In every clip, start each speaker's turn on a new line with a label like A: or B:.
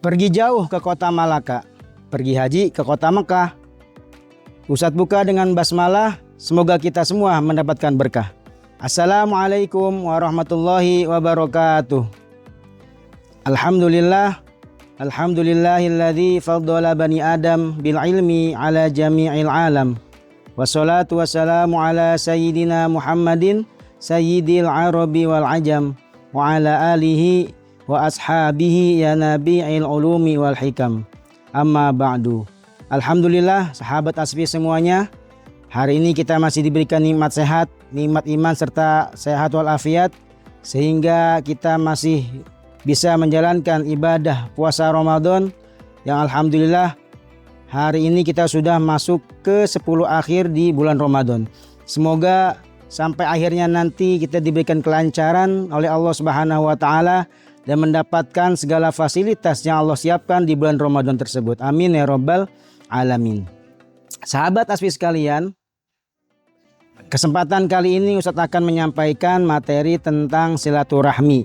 A: Pergi jauh ke kota Malaka, pergi haji ke kota Mekah. Ustadz buka dengan basmalah, semoga kita semua mendapatkan berkah. Assalamualaikum warahmatullahi wabarakatuh. Alhamdulillah, alhamdulillahilladzi faddala bani Adam bil ilmi ala jami'il alam. Wassalatu wassalamu ala sayyidina Muhammadin sayyidil arabi wal ajam wa ala alihi wa ashabihi ya nabi'il ulumi wal hikam. Amma ba'du. Alhamdulillah sahabat Asfi semuanya, hari ini kita masih diberikan nikmat sehat, nikmat iman serta sehat walafiat, sehingga kita masih bisa menjalankan ibadah puasa Ramadan yang alhamdulillah hari ini kita sudah masuk ke 10 akhir di bulan Ramadan. Semoga sampai akhirnya nanti kita diberikan kelancaran oleh Allah Subhanahu wa taala dan mendapatkan segala fasilitas yang Allah siapkan di bulan Ramadan tersebut. Amin ya rabbal alamin. Sahabat Asfi sekalian, kesempatan kali ini Ustadz akan menyampaikan materi tentang silaturahmi.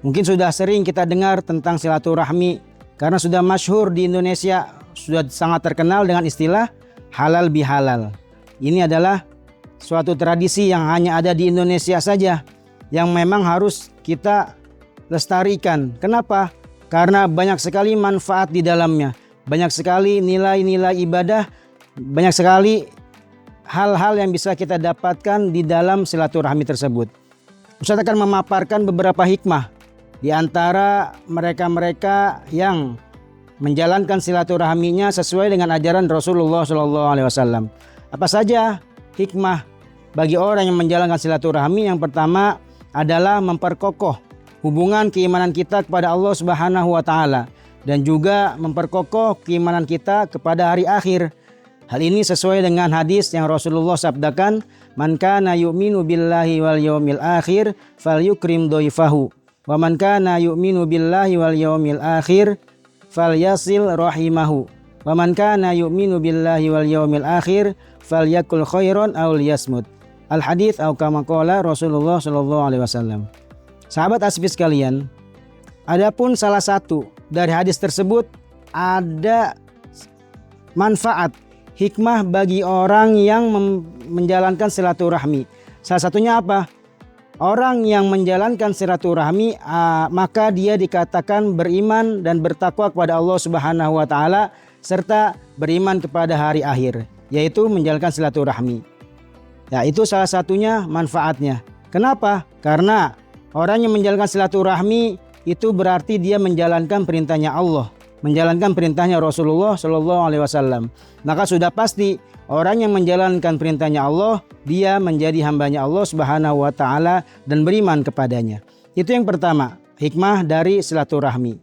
A: Mungkin sudah sering kita dengar tentang silaturahmi karena sudah masyhur di Indonesia, sudah sangat terkenal dengan istilah halal bihalal. Ini adalah suatu tradisi yang hanya ada di Indonesia saja, yang memang harus kita lestarikan. Kenapa? Karena banyak sekali manfaat di dalamnya. Banyak sekali nilai-nilai ibadah, banyak sekali hal-hal yang bisa kita dapatkan di dalam silaturahmi tersebut. Ustadz akan memaparkan beberapa hikmah di antara mereka-mereka yang menjalankan silaturahminya sesuai dengan ajaran Rasulullah SAW. Apa saja hikmah bagi orang yang menjalankan silaturahmi? Yang pertama adalah memperkokoh hubungan keimanan kita kepada Allah Subhanahu wa taala dan juga memperkokoh keimanan kita kepada hari akhir. Hal ini sesuai dengan hadis yang Rasulullah sabdakan, "Man kana yu'minu billahi wal yaumil akhir falyukrim dhaifahu, wa man kana yu'minu billahi wal yaumil akhir falyasil rahimahu, wa man kana yu'minu billahi wal yaumil akhir falyakul khairan aw liyasmut." Al hadits atau kama qala Rasulullah sallallahu alaihi wasallam. Sahabat Asfi sekalian, adapun salah satu dari hadis tersebut ada manfaat, hikmah bagi orang yang menjalankan silaturahmi. Salah satunya apa? Orang yang menjalankan silaturahmi maka dia dikatakan beriman dan bertakwa kepada Allah Subhanahu wa taala serta beriman kepada hari akhir, yaitu menjalankan silaturahmi. Ya, itu salah satunya manfaatnya. Kenapa? Karena orang yang menjalankan silaturahmi itu berarti dia menjalankan perintahnya Allah, menjalankan perintahnya Rasulullah Shallallahu Alaihi Wasallam. Maka sudah pasti orang yang menjalankan perintahnya Allah, dia menjadi hambanya Allah Subhanahu Wa Taala dan beriman kepadanya. Itu yang pertama, hikmah dari silaturahmi.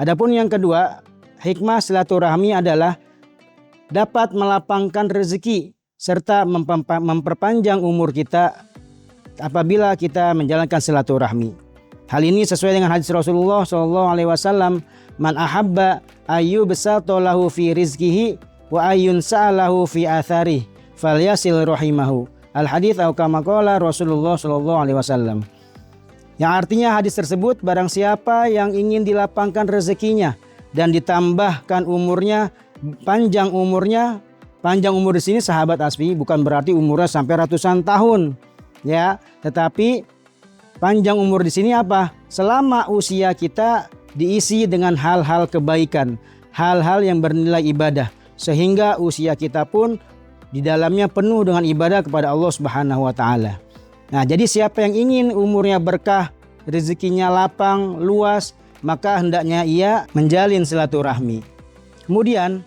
A: Adapun yang kedua, hikmah silaturahmi adalah dapat melapangkan rezeki serta memperpanjang umur kita apabila kita menjalankan silaturahmi. Hal ini sesuai dengan hadis Rasulullah SAW, "Man ahabba ayyubsata lahu fi rizqihi wa ayyunsa'alahu fi atharihi falyasil rahimahu." Al hadits atau kama qala Rasulullah SAW. Yang artinya hadis tersebut, barang siapa yang ingin dilapangkan rezekinya dan ditambahkan umurnya, panjang umurnya. Panjang umur di sini sahabat Asfi bukan berarti umurnya sampai ratusan tahun, ya, tetapi panjang umur di sini apa? Selama usia kita diisi dengan hal-hal kebaikan, hal-hal yang bernilai ibadah, sehingga usia kita pun di dalamnya penuh dengan ibadah kepada Allah Subhanahu wa taala. Nah, jadi siapa yang ingin umurnya berkah, rezekinya lapang, luas, maka hendaknya ia menjalin silaturahmi. Kemudian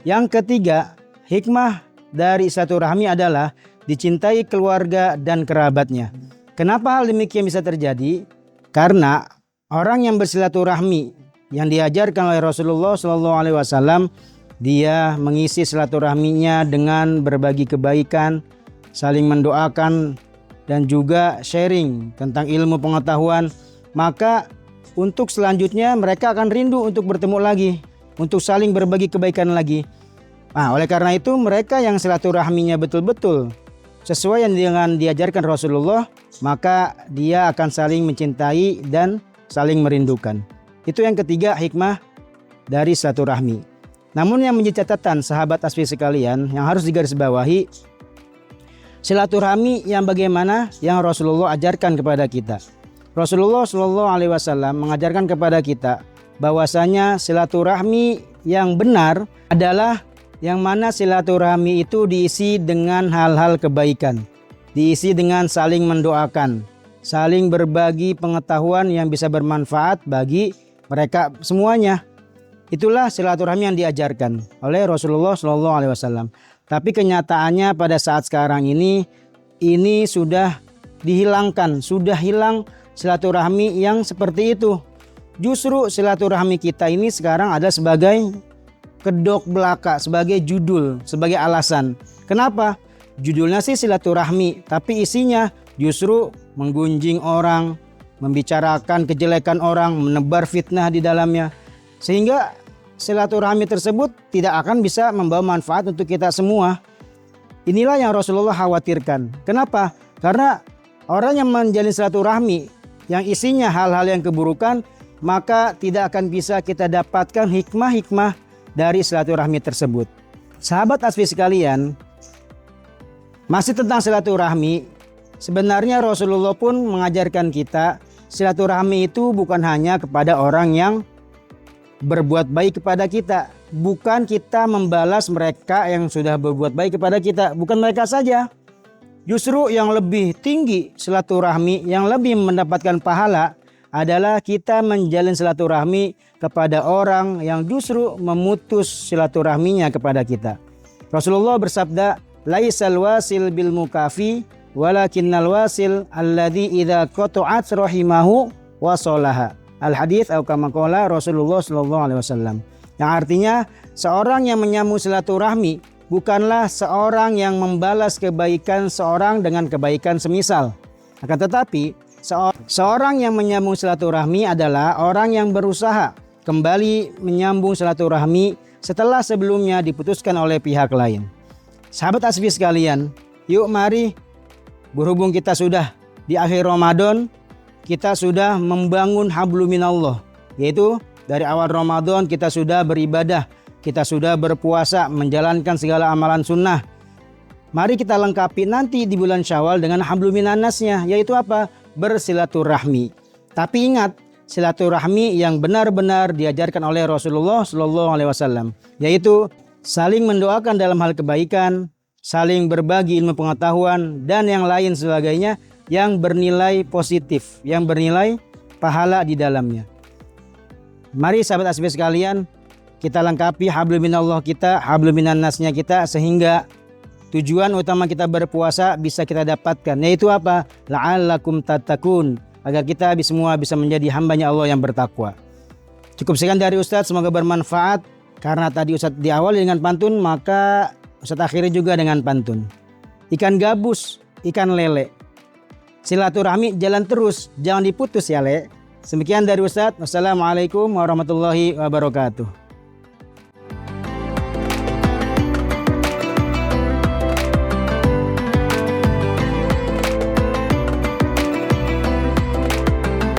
A: yang ketiga, hikmah dari silaturahmi adalah dicintai keluarga dan kerabatnya. Kenapa hal demikian bisa terjadi? Karena orang yang bersilaturahmi yang diajarkan oleh Rasulullah SAW, dia mengisi silaturahminya dengan berbagi kebaikan, saling mendoakan, dan juga sharing tentang ilmu pengetahuan. Maka untuk selanjutnya mereka akan rindu untuk bertemu lagi, untuk saling berbagi kebaikan lagi. Nah, oleh karena itu mereka yang silaturahminya betul-betul sesuai yang dengan diajarkan Rasulullah, maka dia akan saling mencintai dan saling merindukan. Itu yang ketiga hikmah dari silaturahmi. Namun yang menjadi catatan sahabat asfi sekalian yang harus digarisbawahi, silaturahmi yang bagaimana yang Rasulullah ajarkan kepada kita. Rasulullah Shallallahu Alaihi Wasallam mengajarkan kepada kita bahwasanya silaturahmi yang benar adalah yang mana silaturahmi itu diisi dengan hal-hal kebaikan, diisi dengan saling mendoakan, saling berbagi pengetahuan yang bisa bermanfaat bagi mereka semuanya. Itulah silaturahmi yang diajarkan oleh Rasulullah Shallallahu Alaihi Wasallam. Tapi kenyataannya pada saat sekarang ini sudah dihilangkan, sudah hilang silaturahmi yang seperti itu. Justru silaturahmi kita ini sekarang ada sebagai kedok belaka, sebagai judul, sebagai alasan. Kenapa? Judulnya sih silaturahmi, tapi isinya justru menggunjing orang, membicarakan kejelekan orang, menebar fitnah di dalamnya. Sehingga silaturahmi tersebut tidak akan bisa membawa manfaat untuk kita semua. Inilah yang Rasulullah khawatirkan. Kenapa? Karena orang yang menjalin silaturahmi yang isinya hal-hal yang keburukan, maka tidak akan bisa kita dapatkan hikmah-hikmah dari silaturahmi tersebut. Sahabat asfi sekalian, masih tentang silaturahmi, sebenarnya Rasulullah pun mengajarkan kita silaturahmi itu bukan hanya kepada orang yang berbuat baik kepada kita, bukan kita membalas mereka yang sudah berbuat baik kepada kita, bukan mereka saja. Justru yang lebih tinggi silaturahmi, yang lebih mendapatkan pahala adalah kita menjalin silaturahmi kepada orang yang justru memutus silaturahminya kepada kita. Rasulullah bersabda, "Laisal wasil bil mukafi, walakinnal wasil alladzi idza qata'at rahimahu wasalaha." Al-hadits atau kama qala Rasulullah sallallahu alaihi wasallam. Yang artinya seorang yang menyambung silaturahmi bukanlah seorang yang membalas kebaikan seorang dengan kebaikan semisal. Akan tetapi seorang yang menyambung silaturahmi adalah orang yang berusaha kembali menyambung silaturahmi setelah sebelumnya diputuskan oleh pihak lain. Sahabat asfi sekalian, yuk mari, berhubung kita sudah di akhir Ramadan, kita sudah membangun hablum minallah, yaitu dari awal Ramadan kita sudah beribadah, kita sudah berpuasa, menjalankan segala amalan sunnah. Mari kita lengkapi nanti di bulan Syawal dengan hablum minannasnya, yaitu apa? Bersilaturahmi. Tapi ingat, silaturahmi yang benar-benar diajarkan oleh Rasulullah Shallallahu Alaihi Wasallam, yaitu saling mendoakan dalam hal kebaikan, saling berbagi ilmu pengetahuan, dan yang lain sebagainya yang bernilai positif, yang bernilai pahala di dalamnya. Mari sahabat asfi sekalian, kita lengkapi hablum minallah kita, hablum minannasnya kita, sehingga tujuan utama kita berpuasa bisa kita dapatkan, yaitu apa? La'allakum tattaqun, agar kita semua bisa menjadi hambanya Allah yang bertakwa. Cukup sekian dari Ustadz, semoga bermanfaat. Karena tadi Ustadz diawali dengan pantun, maka Ustadz akhiri juga dengan pantun. Ikan gabus, ikan lele, silaturahmi jalan terus, jangan diputus ya le. Demikian dari Ustadz. Wassalamualaikum warahmatullahi wabarakatuh.